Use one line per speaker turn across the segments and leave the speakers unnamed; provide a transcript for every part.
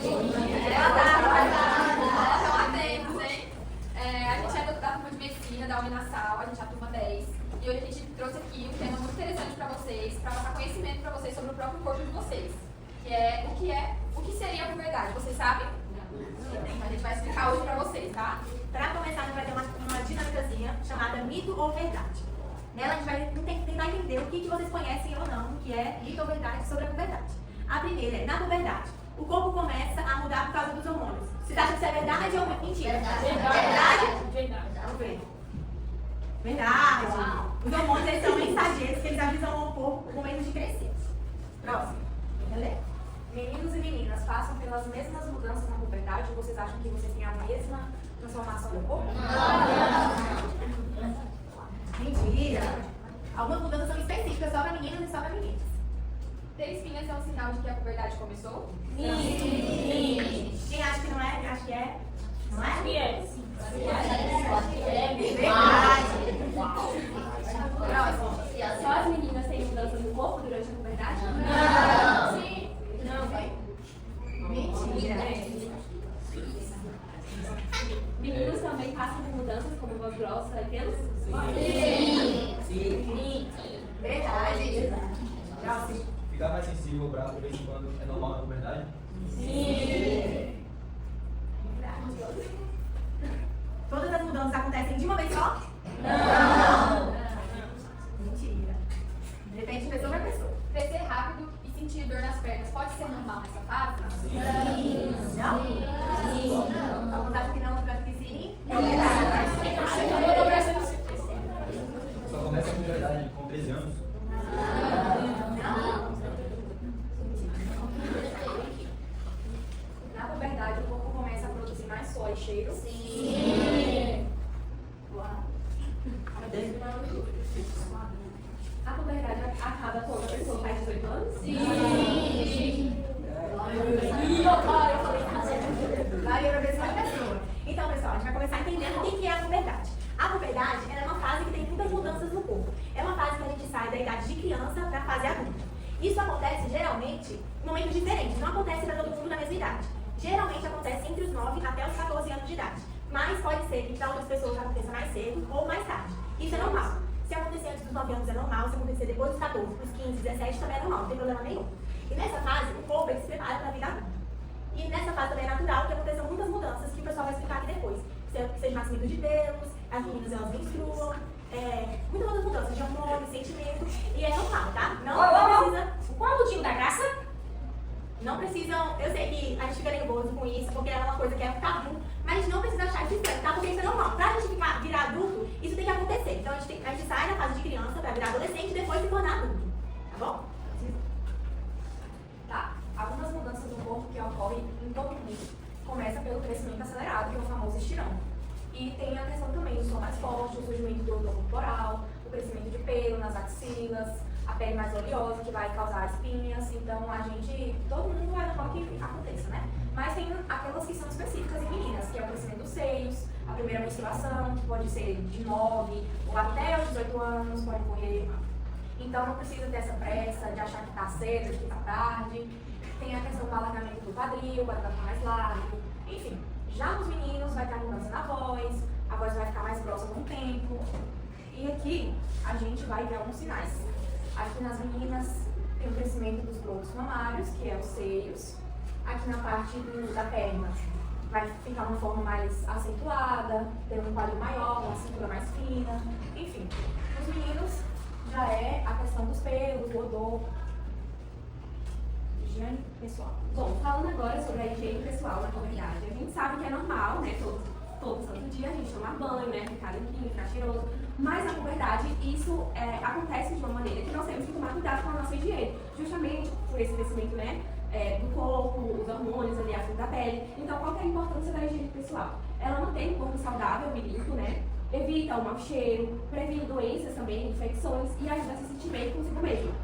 Estão atentos, hein? A gente é da turma de medicina, da Uninasal, a gente é a turma 10. E hoje a gente trouxe aqui um tema muito interessante para vocês, para passar conhecimento para vocês sobre o próprio corpo de vocês. Que é o que seria a puberdade. Vocês sabem? A gente vai explicar hoje para vocês, tá?
Para começar, a gente vai ter uma dinâmicazinha chamada mito ou verdade. Nela a gente vai tentar entender o que vocês conhecem ou não, o que é mito ou verdade sobre a puberdade. A primeira é, na puberdade, o corpo começa a mudar por causa dos hormônios. Vocês acham que isso é verdade ou mentira? Verdade? Vamos ver. Verdade. Os hormônios eles são mensageiros que eles avisam o corpo o momento de crescer. Próximo. Entendeu?
Meninos e meninas passam pelas mesmas mudanças na puberdade ou vocês acham que vocês têm a mesma transformação do corpo?
Mentira. Algumas mudanças são específicas só para meninos e só para meninas.
Ter espinhas é um sinal de que a puberdade começou?
Sim. Quem acha que não é? Acha que é? Não é?
Sim.
Verdade.
Próximo.
Só as meninas têm mudanças no corpo durante a puberdade?
Não.
Sim.
Não.
Mentira.
Meninos também passam por mudanças como voz grossa e pelos?
Sim. Verdade. Próximo.
Ficar mais sensível ou bravo de vez em quando é normal na puberdade?
Sim. Todas as mudanças acontecem de uma vez só? Não. Mentira. Depende de pessoa para pessoa.
Crescer rápido e sentir dor nas pernas pode ser normal nessa fase?
Não? Alguns acham que não, outros acham que sim.
Só começa a puberdade com 13 anos?
Na puberdade, o corpo começa a produzir mais suor e cheiro.
Sim.
A puberdade acaba quando a pessoa faz 18 anos?
Valeu para pessoa e pessoa. Então, pessoal, a gente vai começar entendendo o que é a puberdade. A puberdade ela é uma fase que tem muitas mudanças no corpo. É uma fase que a gente sai da idade de criança para a fase adulta. Isso acontece geralmente em momentos diferentes. Não acontece para todo mundo na mesma idade. Geralmente acontece entre os 9 até os 14 anos de idade. Mas pode ser que para outras pessoas aconteça mais cedo ou mais tarde. Isso é normal. Se acontecer antes dos 9 anos é normal, se acontecer depois dos 14, dos 15, 17 também é normal, não tem problema nenhum. E nessa fase, o corpo ele se prepara para a vida adulta. E nessa fase também é natural que aconteçam muitas mudanças que o pessoal vai explicar aqui depois. Seja nascimento de pelos, as meninas elas menstruam, muitas outras mudanças de hormônios, sentimentos, e é normal, tá? Não precisa...
Qual é o motivo da graça?
Não precisam, eu sei que a gente fica nervoso com isso, porque é uma coisa que é um tabu, mas a gente não precisa achar isso estranho, tá? Porque isso é normal. Pra gente virar adulto, isso tem que acontecer. Então a gente sai da fase de criança pra virar adolescente e depois se tornar adulto. Tá bom?
Tá. Algumas mudanças no corpo que ocorrem em todo mundo. Começa pelo crescimento acelerado, que é o famoso estirão. E tem a questão também do som mais forte, o surgimento do odor corporal, o crescimento de pelo nas axilas, a pele mais oleosa, que vai causar espinhas. Então, todo mundo é normal que aconteça, né? Mas tem aquelas que são específicas em meninas, que é o crescimento dos seios, a primeira menstruação, que pode ser de 9 ou até os 18 anos, pode ocorrer. Então, não precisa ter essa pressa de achar que tá cedo, que tá tarde. Tem a questão do alargamento do quadril, para ficar mais largo. Enfim, já nos meninos vai ter a mudança na voz, a voz vai ficar mais grossa com o tempo. E aqui, a gente vai ver alguns sinais. Aqui nas meninas tem o crescimento dos brotos mamários, que é os seios. Aqui na parte da perna vai ficar uma forma mais acentuada, ter um quadril maior, uma cintura mais fina. Enfim, nos meninos já é a questão dos pelos, o odor. Higiene pessoal.
Bom, falando agora sobre a higiene pessoal na puberdade, a gente sabe que é normal, né? Todo santo dia a gente tomar banho, né? Ficar limpinho, ficar cheiroso. Mas na puberdade isso acontece de uma maneira que nós temos que tomar cuidado com a nossa higiene. Justamente por esse crescimento, né? Do corpo, os hormônios ali, a flor da pele. Então, qual que é a importância da higiene pessoal? Ela mantém o corpo saudável e limpo, né? Evita o mau cheiro, previne doenças também, infecções e ajuda a se sentir bem consigo mesmo.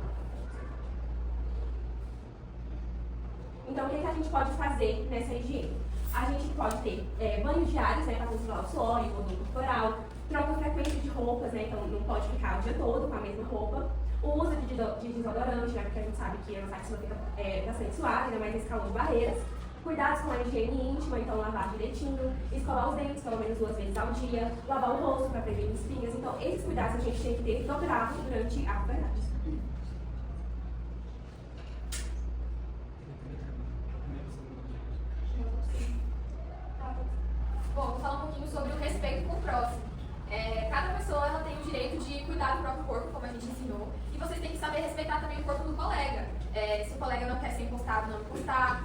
Então, o que a gente pode fazer nessa higiene? A gente pode ter banhos diários, né, para controlar o suor e o odor corporal, troca frequente de roupas, né, então não pode ficar o dia todo com a mesma roupa, o uso de desodorante, né, porque a gente sabe que a nossa axila fica bastante suave, né, mas esse calor de barreiras, Cuidados com a higiene íntima, então lavar direitinho, escovar os dentes pelo menos 2 vezes ao dia, lavar o rosto para prevenir espinhas. Então, esses cuidados a gente tem que ter dobrado durante a puberdade.
Bom, vou falar um pouquinho sobre o respeito com o próximo. Cada pessoa ela tem o direito de cuidar do próprio corpo, como a gente ensinou, e vocês têm que saber respeitar também o corpo do colega. Se o colega não quer ser encostado, não encostar.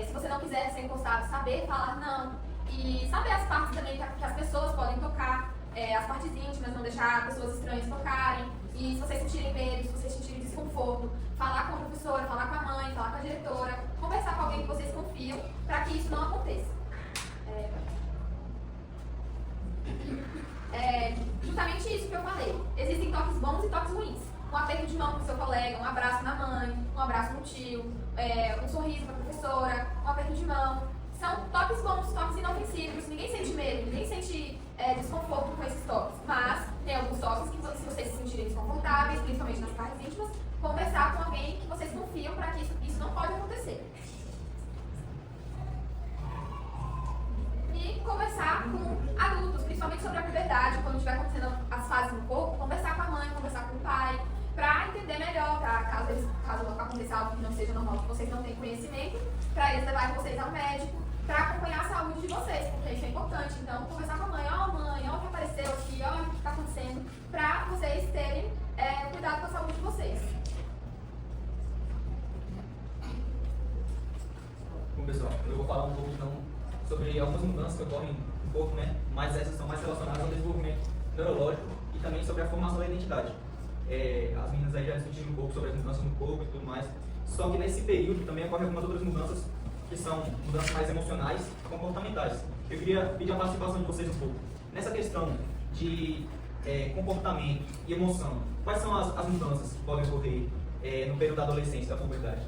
Se você não quiser ser encostado, saber falar não. E saber as partes também que as pessoas podem tocar, as partes íntimas, não deixar pessoas estranhas tocarem. E se vocês sentirem medo, se vocês sentirem desconforto, falar com a professora, falar com a mãe, falar com a diretora, conversar com alguém que vocês confiam, para que isso não aconteça. Justamente isso que eu falei. Existem toques bons e toques ruins. Um aperto de mão com o seu colega, um abraço na mãe, um abraço no tio, um sorriso para a professora, um aperto de mão. São toques bons, toques inofensivos. Ninguém sente medo, ninguém sente desconforto com esses toques. Mas tem alguns toques que, se vocês se sentirem desconfortáveis, principalmente nas partes íntimas, conversar com alguém que vocês confiam para que isso não pode acontecer. E conversar com adultos, principalmente sobre a puberdade, quando estiver acontecendo as fases no corpo, conversar com a mãe, conversar com o pai, para entender melhor, caso aconteça algo que não seja normal, que vocês não têm conhecimento, para eles levarem vocês ao médico, para acompanhar a saúde de vocês, porque isso é importante. Então, conversar com a mãe, mãe, o que apareceu aqui, o que está acontecendo, para vocês terem cuidado com a saúde de vocês.
Bom, pessoal, eu vou falar um pouco então sobre algumas mudanças que ocorrem no corpo, né? Mas essas são mais relacionadas ao desenvolvimento neurológico e também sobre a formação da identidade. As meninas aí já discutiram um pouco sobre as mudanças no corpo e tudo mais. Só que nesse período também ocorrem algumas outras mudanças que são mudanças mais emocionais e comportamentais. Eu queria pedir a participação de vocês um pouco. Nessa questão de comportamento e emoção, quais são as mudanças que podem ocorrer no período da adolescência, da puberdade?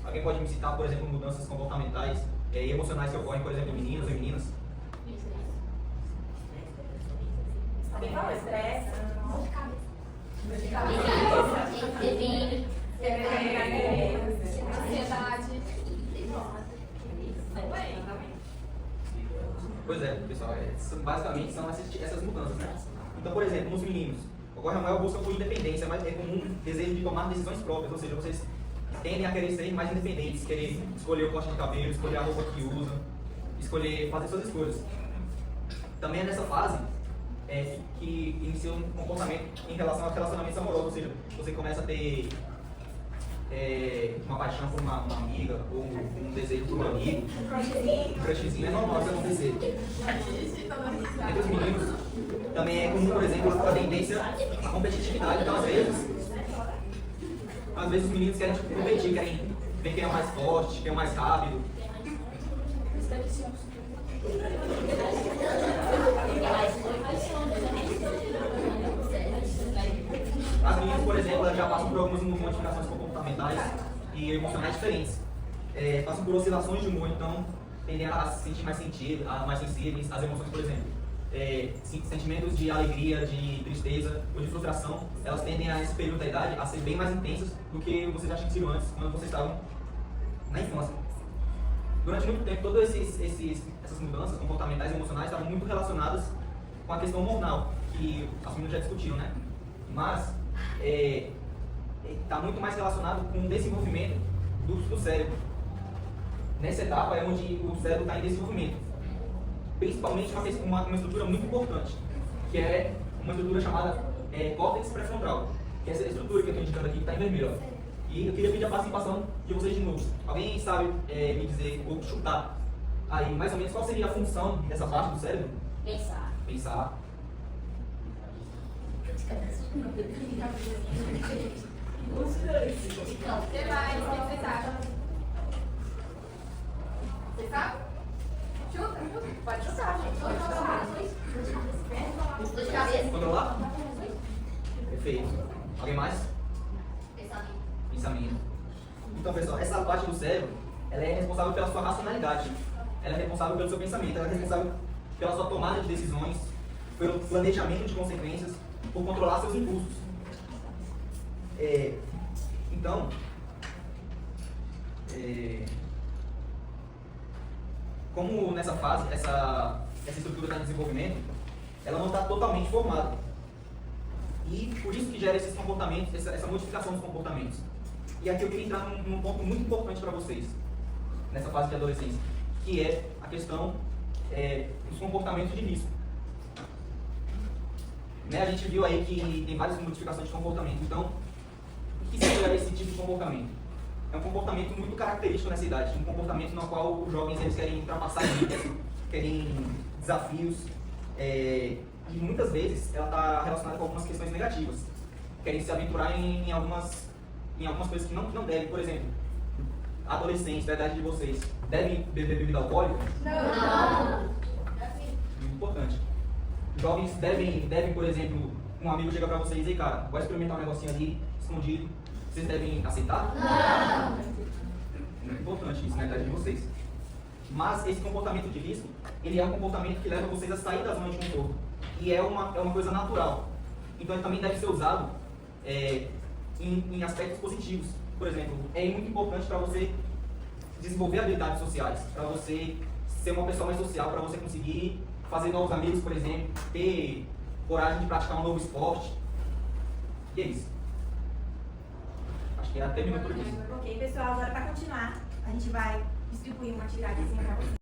Alguém pode me citar, por exemplo, mudanças comportamentais e emocionais que ocorrem, por exemplo, em meninos ou em meninas?
Alguém falou estresse?
Ansiedade.
Pois é, pessoal, basicamente são essas mudanças, né? Então, por exemplo, nos meninos, ocorre a maior busca por independência, mas é comum o desejo de tomar decisões próprias, ou seja, vocês tendem a querer ser mais independentes, querer escolher o corte de cabelo, escolher a roupa que usam, escolher fazer suas escolhas. Também é nessa fase que inicia um comportamento em relação a relacionamentos amorosos, ou seja, você começa a ter uma paixão por uma amiga, ou um desejo por um amigo, um crushzinho, é normal isso acontecer. Entre os meninos, também é comum, por exemplo, a tendência à competitividade, então às vezes os meninos querem competir, querem ver quem é o mais forte, quem é o mais rápido. As meninas, por exemplo, elas já passam por algumas modificações comportamentais e emocionais diferentes. Passam por oscilações de humor, então tendem a se sentir mais sensíveis às emoções, por exemplo. Sentimentos de alegria, de tristeza ou de frustração, elas tendem a esse período da idade a ser bem mais intensas do que vocês acham que seriam antes, quando vocês estavam na infância. Durante muito tempo, todas essas mudanças comportamentais e emocionais estavam muito relacionadas com a questão hormonal, que as meninas já discutiram, né? Mas está muito mais relacionado com o desenvolvimento do cérebro. Nessa etapa é onde o cérebro está em desenvolvimento. Principalmente uma estrutura muito importante, que é uma estrutura chamada córtex pré-frontal, que é essa estrutura que eu estou indicando aqui, que está em vermelho. E eu queria pedir a participação de vocês de novo. Alguém sabe me dizer, ou chutar, aí mais ou menos qual seria a função dessa parte do cérebro? Pensar.
O que mais? O que vocês acham? Vocês sabem? Chuta. Pode chutar, gente. Dor de cabeça.
Controlar? Perfeito. Alguém mais? Pensamento. Então, pessoal, essa parte do cérebro, ela é responsável pela sua racionalidade. Ela é responsável pelo seu pensamento. Ela é responsável pela sua tomada de decisões, pelo planejamento de consequências, por controlar seus impulsos. Então, como nessa fase, essa estrutura está em desenvolvimento, ela não está totalmente formada. E por isso que gera esses comportamentos, essa modificação dos comportamentos. E aqui eu queria entrar num ponto muito importante para vocês, nessa fase de adolescência, que é a questão dos comportamentos de risco. Né? A gente viu aí que tem várias modificações de comportamento. Então, o que seria esse tipo de comportamento? É um comportamento muito característico nessa idade, um comportamento no qual os jovens eles querem ultrapassar limites, querem desafios, e muitas vezes ela está relacionada com algumas questões negativas. Querem se aventurar em algumas coisas que não devem. Por exemplo, adolescentes da idade de vocês devem beber bebida alcoólica?
Não.
Muito importante. Jovens devem, por exemplo, um amigo chega pra vocês e diz, cara, vai experimentar um negocinho ali, escondido. Vocês devem aceitar?
Não.
Muito importante isso na idade de vocês. Mas esse comportamento de risco, ele é um comportamento que leva vocês a sair da zona de conforto. E é uma coisa natural. Então ele também deve ser usado em aspectos positivos. Por exemplo, é muito importante para você desenvolver habilidades sociais, para você ser uma pessoa mais social, para você conseguir fazer novos amigos, por exemplo, ter coragem de praticar um novo esporte. E é isso. Acho que já terminou por aqui.
Ok, pessoal, agora para continuar, a gente vai distribuir uma atividadezinha para vocês.